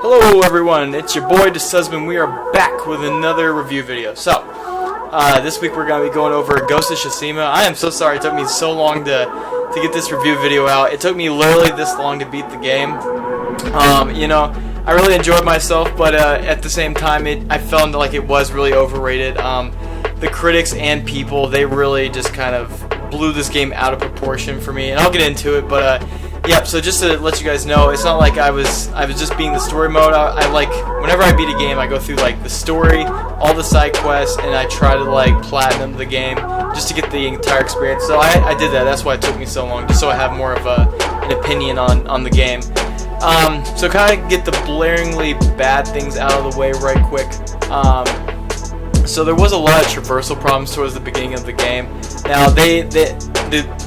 Hello everyone, it's your boy Tsushima. We are back with another review video. So, this week we're going to be going over Ghost of Tsushima. I am so sorry it took me so long to get this review video out. It took me literally this long to beat the game. I really enjoyed myself, but at the same time I felt like it was really overrated. The critics and people, they really just kind of blew this game out of proportion for me, and I'll get into it, but yep, so just to let you guys know, it's not like I was just beating the story mode. I like, whenever I beat a game, I go through like the story, all the side quests, and I try to like platinum the game just to get the entire experience. So I did that. That's why it took me so long, just so I have more of an opinion on the game. So kind of get the blaringly bad things out of the way right quick. So there was a lot of traversal problems towards the beginning of the game. Now the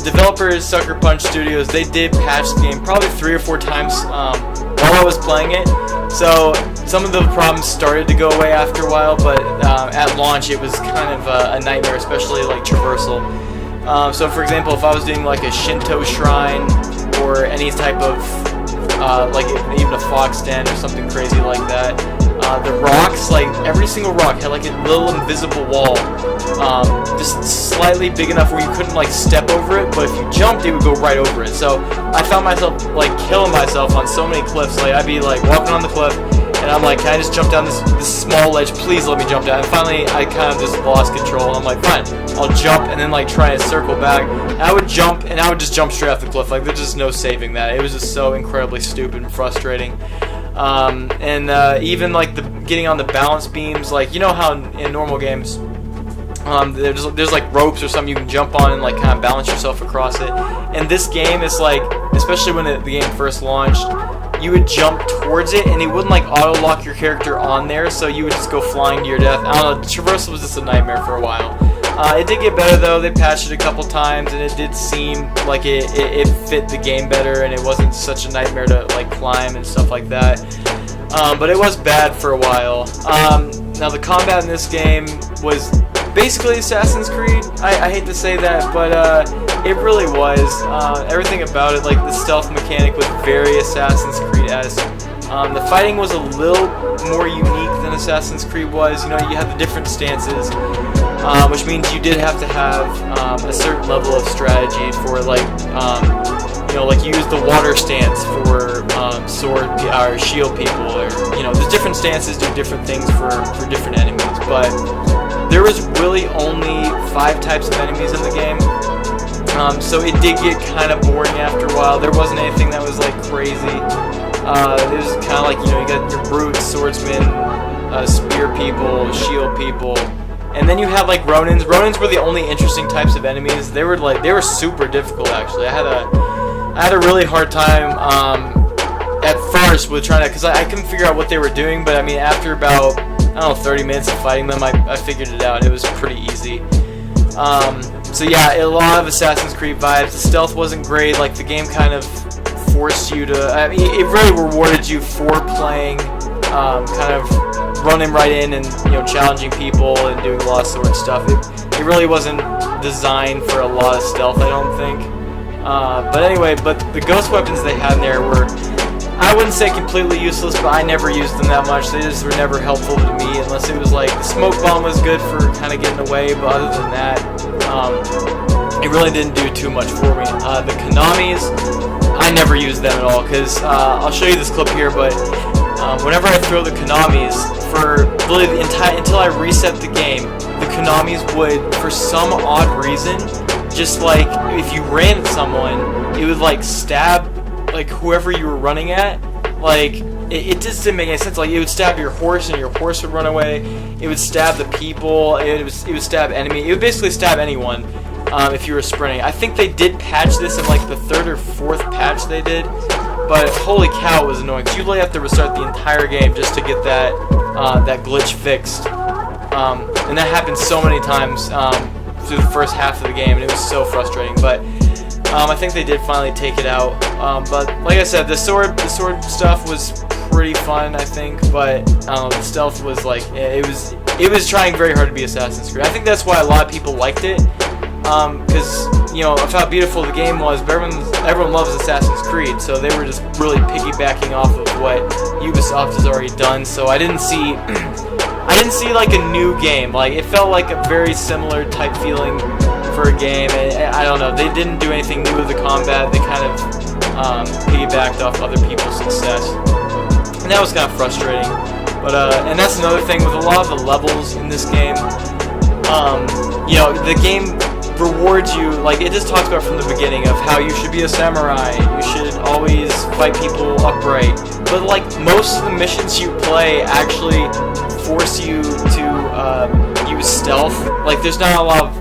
developers, Sucker Punch Studios, they did patch the game probably 3 or 4 times while I was playing it. So some of the problems started to go away after a while, but at launch it was kind of a nightmare, especially like traversal. So for example, if I was doing like a Shinto shrine or any type of like even a fox den or something crazy like that, the rocks, like every single rock had like a little invisible wall, just slightly big enough where you couldn't like step over it, but if you jumped it would go right over it. So I found myself like killing myself on so many cliffs. Like I'd be like walking on the cliff and I'm like, can I just jump down this small ledge, please let me jump down. And finally I kind of just lost control and I'm like, fine, I'll jump, and then like try to circle back, and I would jump and I would just jump straight off the cliff. Like there's just no saving that. It was just so incredibly stupid and frustrating. Even like getting on the balance beams, like you know how in normal games there's like ropes or something you can jump on and like kind of balance yourself across it. And this game is like, especially when the game first launched, you would jump towards it and it wouldn't like auto lock your character on there, so you would just go flying to your death. I don't know, the traversal was just a nightmare for a while. It did get better though. They patched it a couple times and it did seem like it fit the game better and it wasn't such a nightmare to like climb and stuff like that. But it was bad for a while. Now the combat in this game was basically Assassin's Creed. I hate to say that, but it really was. Everything about it, like the stealth mechanic, was very Assassin's Creed-esque. The fighting was a little more unique than Assassin's Creed was. You know, you had the different stances, which means you did have to have a certain level of strategy for like, like you use the water stance for sword or shield people, or there's different stances do different things for different enemies. But there was really only 5 types of enemies in the game, so it did get kind of boring after a while. There wasn't anything that was like crazy. It was kind of like you got your brutes, swordsmen, spear people, shield people. And then you had like Ronins. Ronins were the only interesting types of enemies. They were super difficult actually. I had a really hard time at first with trying to, because I couldn't figure out what they were doing. But I mean, after about 30 minutes of fighting them, I figured it out. It was pretty easy. So yeah, a lot of Assassin's Creed vibes. The stealth wasn't great. Like the game kind of forced you to. I mean, it really rewarded you for playing. Kind of running right in and challenging people and doing a lot of sword stuff. It really wasn't designed for a lot of stealth, I don't think. But anyway, the ghost weapons they had in there were, I wouldn't say completely useless, but I never used them that much. They just were never helpful to me, unless it was like the smoke bomb was good for kind of getting away, but other than that, it really didn't do too much for me. The Konamis, I never used them at all, because I'll show you this clip here, but whenever I throw the Konamis, for really until I reset the game, the Konamis would, for some odd reason, just like if you ran at someone, it would like stab like whoever you were running at. Like it just didn't make any sense. Like it would stab your horse and your horse would run away. It would stab the people. It would stab enemy. It would basically stab anyone if you were sprinting. I think they did patch this in like the 3rd or 4th patch they did. But holy cow, it was annoying. Cause you really have to restart the entire game just to get that glitch fixed. And that happened so many times through the first half of the game, and it was so frustrating. But I think they did finally take it out. But like I said, the sword stuff was pretty fun, I think. But the stealth was like it was trying very hard to be Assassin's Creed. I think that's why a lot of people liked it. because of how beautiful the game was. But everyone loves Assassin's Creed, so they were just really piggybacking off of what Ubisoft has already done. So I didn't see like a new game. Like, it felt like a very similar type feeling for a game. And I don't know, they didn't do anything new with the combat. They kind of piggybacked off other people's success, and that was kind of frustrating. But and that's another thing with a lot of the levels in this game. The game rewards you, like, it just talks about from the beginning of how you should be a samurai, you should always fight people upright, but like most of the missions you play actually force you to use stealth. Like, there's not a lot of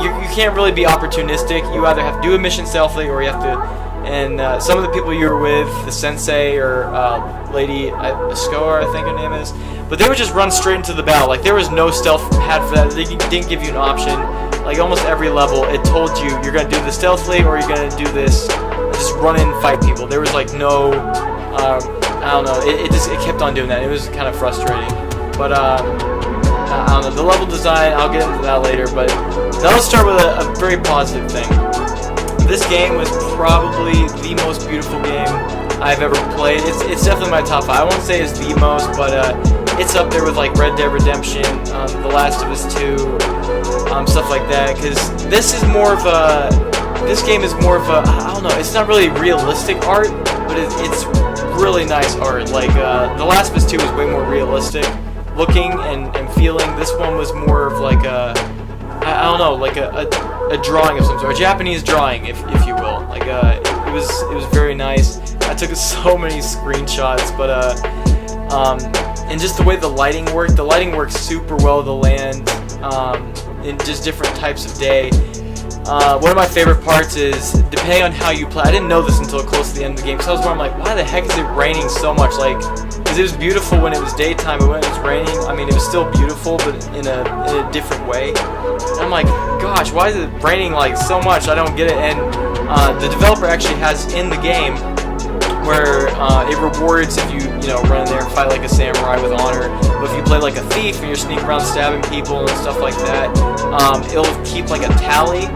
you can't really be opportunistic. You either have to do a mission stealthily, or you have to. And some of the people you were with, the sensei or lady Escobar, I think her name is, but they would just run straight into the battle. Like, there was no stealth pad for that. They didn't give you an option. Like, almost every level, it told you you're gonna do this stealthily, or you're gonna do this, just run in and fight people. There was like no, I don't know. It kept on doing that. It was kind of frustrating. But I don't know. The level design, I'll get into that later. But now let's start with a very positive thing. This game was probably the most beautiful game I've ever played. It's definitely my top 5. I won't say it's the most, but it's up there with like Red Dead Redemption, The Last of Us 2, stuff like that. Because this game is more of a, I don't know, it's not really realistic art, but it's really nice art. Like, The Last of Us 2 was way more realistic looking and feeling. This one was more of like a, I don't know, like a drawing of some sort, a Japanese drawing, if you will. Like, it was very nice. I took so many screenshots, but and just the way the lighting worked super well. The land, in just different types of day. One of my favorite parts is, depending on how you play, I didn't know this until close to the end of the game, so I was more like, why the heck is it raining so much? Like, because it was beautiful when it was daytime, but when it was raining, I mean, it was still beautiful, but in a different way. And I'm like, gosh, why is it raining like so much? I don't get it. And the developer actually has in the game where it rewards if you run in there and fight like a samurai with honor. But if you play like a thief and you're sneaking around stabbing people and stuff like that, it'll keep like a tally.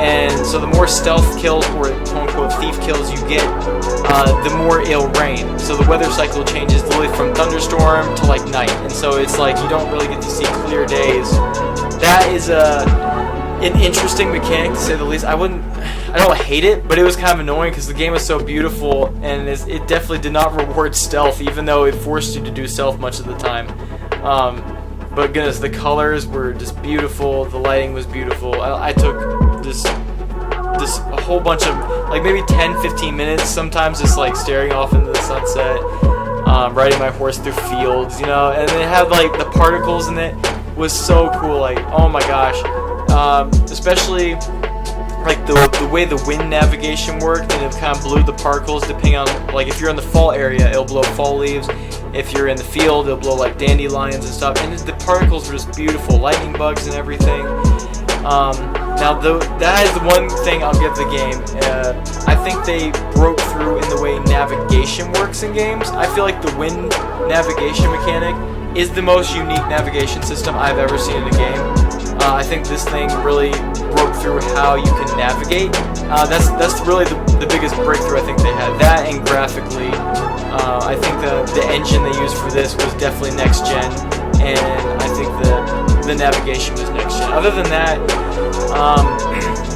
And so the more stealth kills, or quote-unquote thief kills you get, the more it'll rain. So the weather cycle changes literally from thunderstorm to like night. And so it's like you don't really get to see clear days. That is an interesting mechanic, to say the least. I don't hate it, but it was kind of annoying because the game was so beautiful, and it definitely did not reward stealth, even though it forced you to do stealth much of the time. But goodness, the colors were just beautiful. The lighting was beautiful. I took this a whole bunch of, like, maybe 10-15 minutes sometimes, just like staring off into the sunset, riding my horse through fields, and it had like the particles in it was so cool. Like, oh my gosh, especially like the way the wind navigation worked, and it kind of blew the particles depending on, like, if you're in the fall area, it'll blow fall leaves. If you're in the field, it'll blow like dandelions and stuff. And the particles were just beautiful, lightning bugs and everything. Now, that is the one thing I'll give the game. I think they broke through in the way navigation works in games. I feel like the wind navigation mechanic is the most unique navigation system I've ever seen in a game. I think this thing really broke through how you can navigate. That's really the biggest breakthrough I think they had. That, and graphically, I think the engine they used for this was definitely next gen, and I think the navigation was next gen. Other than that,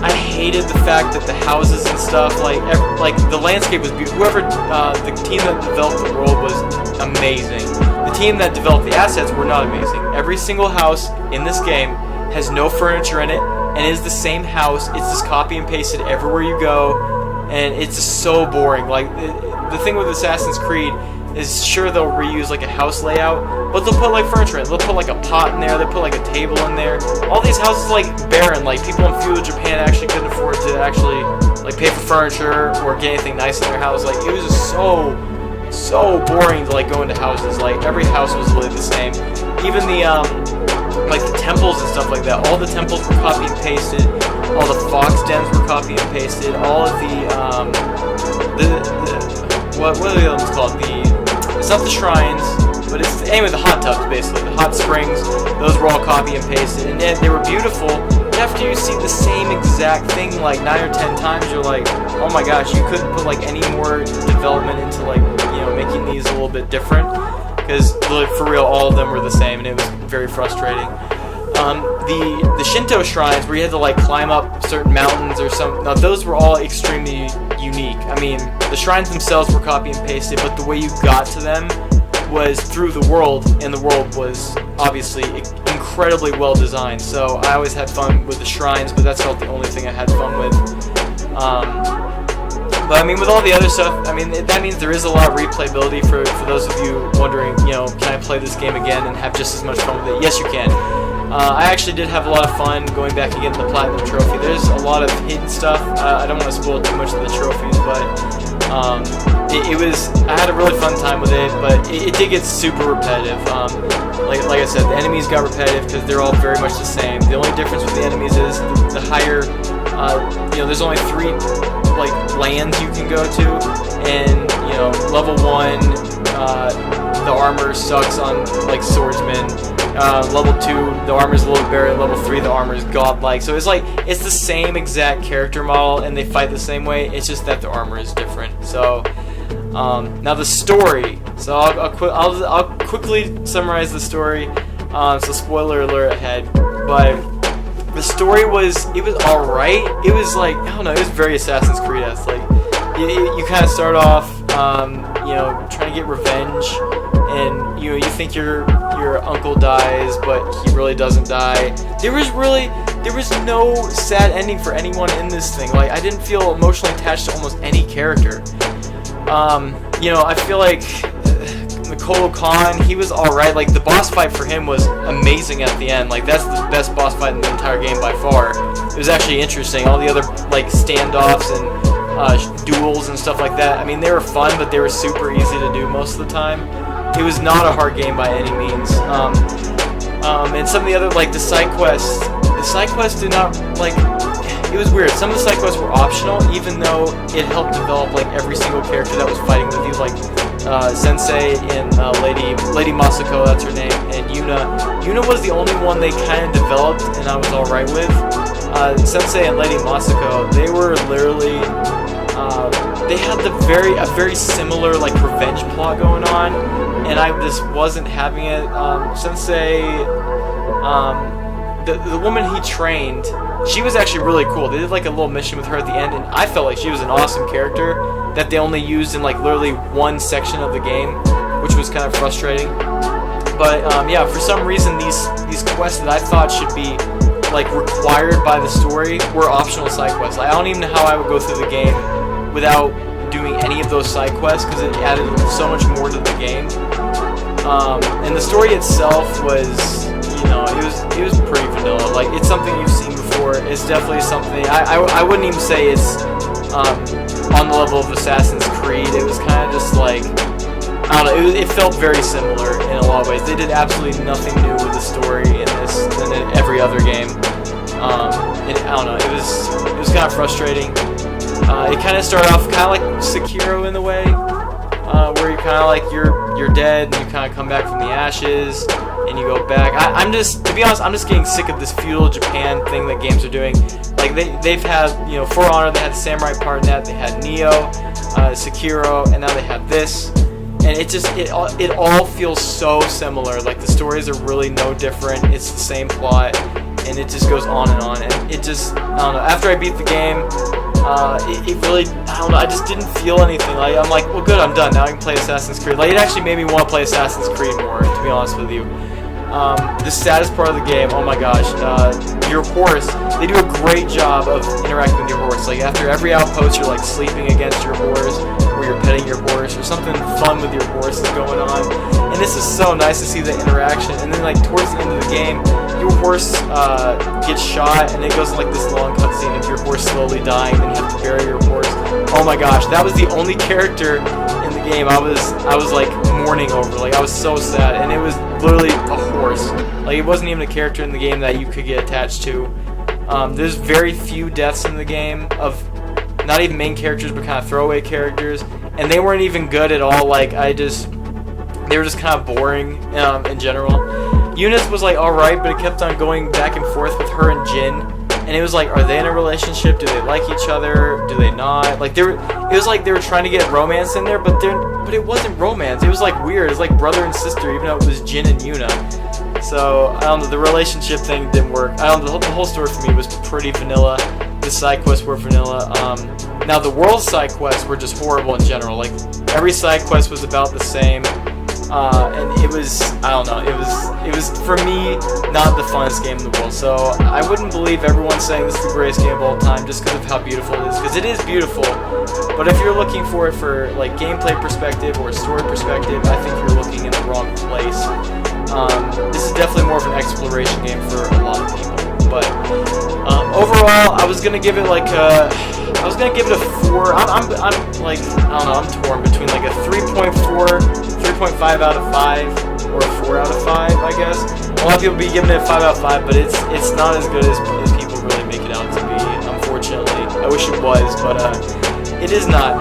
I hated the fact that the houses and stuff, like the landscape was beautiful. Whoever the team that developed the world was amazing. The team that developed the assets were not amazing. Every single house in this game has no furniture in it, and it is the same house. It's just copy and pasted everywhere you go, and it's just so boring. Like, the thing with Assassin's Creed is, sure, they'll reuse like a house layout, but they'll put like furniture in it. They'll put like a pot in there, they'll put like a table in there. All these houses like barren. Like, people in feudal Japan actually couldn't afford to actually like pay for furniture or get anything nice in their house. Like, it was just so boring to like go into houses. Like, every house was literally the same. Even the like the temples and stuff like that. All the temples were copy and pasted. All the fox dens were copy and pasted. All of the what are the other ones called? It's not the shrines, but it's anyway the hot tubs, basically the hot springs. Those were all copy and pasted, and they were beautiful. after you see the same exact thing like 9 or 10 times, you're like, oh my gosh, you couldn't put like any more development into like, you know, making these a little bit different, because like, for real, all of them were the same, and it was very frustrating. The Shinto shrines where you had to like climb up certain mountains or something, now those were all extremely unique. I mean, the shrines themselves were copy and pasted, but the way you got to them was through the world, and the world was obviously incredibly well designed. So I always had fun with the shrines, but that's not the only thing I had fun with. But I mean, with all the other stuff, I mean, that means there is a lot of replayability for those of you wondering, you know, can I play this game again and have just as much fun with it? Yes, you can. I actually did have a lot of fun going back and getting the Platinum Trophy. There's a lot of hidden stuff. I don't want to spoil too much of the trophies, but I had a really fun time with it, but it did get super repetitive. Like I said, the enemies got repetitive because they're all very much the same. The only difference with the enemies is the higher, you know, there's only 3 like lands you can go to, and you know, level 1, the armor sucks on like swordsmen. Level 2, the armor's a little better. Level 3, the armor is godlike. So it's like, it's the same exact character model, and they fight the same way. It's just that the armor is different. So now the story. So I'll quickly summarize the story. So spoiler alert ahead, but the story was alright. It was like, I don't know, it was very Assassin's Creed-esque. Like you kind of start off, you know, trying to get revenge, and you know, you think your uncle dies, but he really doesn't die. There was no sad ending for anyone in this thing. Like, I didn't feel emotionally attached to almost any character. You know, I feel like Nicolo Khan, he was alright. Like, the boss fight for him was amazing at the end. Like, that's the best boss fight in the entire game by far. It was actually interesting. All the other, like, standoffs and duels and stuff like that, I mean, they were fun, but they were super easy to do most of the time. It was not a hard game by any means. And some of the other, like, the side quests did not, like, it was weird. Some of the side quests were optional, even though it helped develop, like, every single character that was fighting with you, like, Sensei and Lady Masako, that's her name, and Yuna. Yuna was the only one they kind of developed, and I was alright with. Sensei and Lady Masako, they were literally, they had a very similar, like, revenge plot going on, and I just wasn't having it. Sensei, the woman he trained, she was actually really cool. They did like a little mission with her at the end, and I felt like she was an awesome character that they only used in like literally one section of the game, which was kind of frustrating. But yeah, for some reason these quests that I thought should be like required by the story were optional side quests. Like, I don't even know how I would go through the game without doing any of those side quests, because it added so much more to the game. And the story itself was, you know, it was pretty vanilla. Like, it's something you've seen before. It's definitely something I wouldn't even say it's on the level of Assassin's Creed. It was kind of just like, I don't know, it felt very similar in a lot of ways. They did absolutely nothing new with the story in this than in every other game. And I don't know, it was kind of frustrating. It kind of started off kind of like Sekiro in a way, where you kind of like you're dead and you kind of come back from the ashes and you go back. I'm just, to be honest, I'm just getting sick of this feudal Japan thing that games are doing. Like they've had, you know, For Honor, they had the samurai part in that. They had Nioh, Sekiro, and now they have this. And it all feels so similar. Like, the stories are really no different. It's the same plot, and it just goes on and on. And it just, I don't know. After I beat the game, it really, I don't know, I just didn't feel anything. Like, I'm like, well, good, I'm done. Now I can play Assassin's Creed. Like, it actually made me want to play Assassin's Creed more, to be honest with you. The saddest part of the game, oh my gosh, your horse, they do a great job of interacting with your horse. Like, after every outpost, you're like sleeping against your horse, or you're petting your horse, or something fun with your horse is going on. And this is so nice to see the interaction. And then, like, towards the end of the game, your horse gets shot, and it goes in like this long cutscene of your horse slowly dying, and you have to bury your horse. Oh my gosh, that was the only character in the game I was like mourning over. Like, I was so sad, and it was literally a horse. Like, it wasn't even a character in the game that you could get attached to. There's very few deaths in the game of not even main characters, but kind of throwaway characters, and they weren't even good at all. Like, they were just kind of boring in general. Eunice was like alright, but it kept on going back and forth with her and Jin. and it was like, are they in a relationship? Do they like each other? Do they not? Like it was like they were trying to get romance in there, but it wasn't romance. It was like weird. It was like brother and sister, even though it was Jin and Yuna. So I don't know. The relationship thing didn't work. I don't know. The whole story for me was pretty vanilla. The side quests were vanilla. Now the world side quests were just horrible in general. Like every side quest was about the same. And it was, I don't know, it was for me not the funnest game in the world. So I wouldn't believe everyone saying this is the greatest game of all time just because of how beautiful it is, because it is beautiful. But if you're looking for it for like gameplay perspective or story perspective, I think you're looking in the wrong place. This is definitely more of an exploration game for a lot of people. But overall, I was gonna give it like a 4. I'm like, I don't know, I'm torn between like a 3.4, 3.5 out of 5, or a 4 out of 5, I guess. A lot of people be giving it a 5 out of 5, but it's not as good as people really make it out to be, unfortunately. I wish it was, but it is not.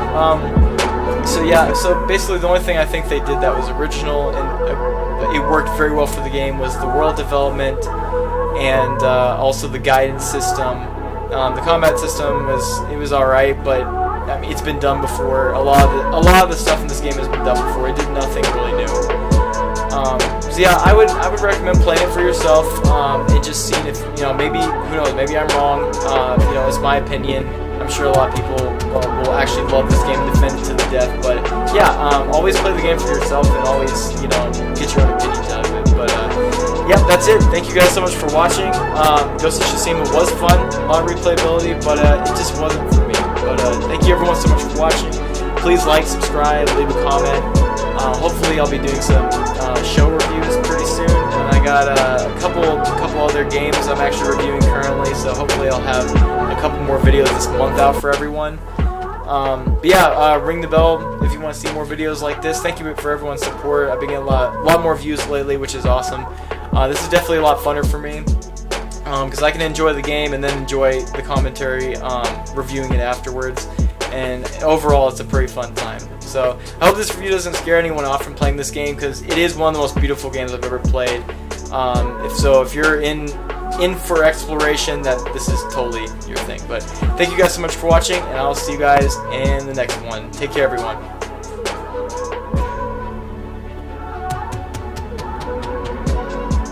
So yeah, so basically the only thing I think they did that was original and it worked very well for the game was the world development and also the guidance system. The combat system was alright, but I mean, it's been done before. A lot of the stuff in this game has been done before. It did nothing really new. So yeah, I would recommend playing it for yourself and just seeing if, you know, maybe, who knows, maybe I'm wrong. You know, it's my opinion. I'm sure a lot of people will actually love this game and defend it to the death. But yeah, always play the game for yourself and always, you know, get your own opinions out of it. But yeah, that's it. Thank you guys so much for watching. Ghost of Tsushima was fun, a lot of replayability, but it just wasn't for me. But thank you everyone so much for watching. Please like, subscribe, leave a comment. Hopefully I'll be doing some show reviews pretty soon, and I got a couple other games I'm actually reviewing currently, so hopefully I'll have a couple more videos this month out for everyone. But yeah, ring the bell if you want to see more videos like this. Thank you for everyone's support. I've been getting a lot more views lately, which is awesome. This is definitely a lot funner for me because I can enjoy the game and then enjoy the commentary, reviewing it afterwards. And overall, it's a pretty fun time. So I hope this review doesn't scare anyone off from playing this game, because it is one of the most beautiful games I've ever played. If you're in for exploration, that this is totally your thing. But thank you guys so much for watching, and I'll see you guys in the next one. Take care, everyone.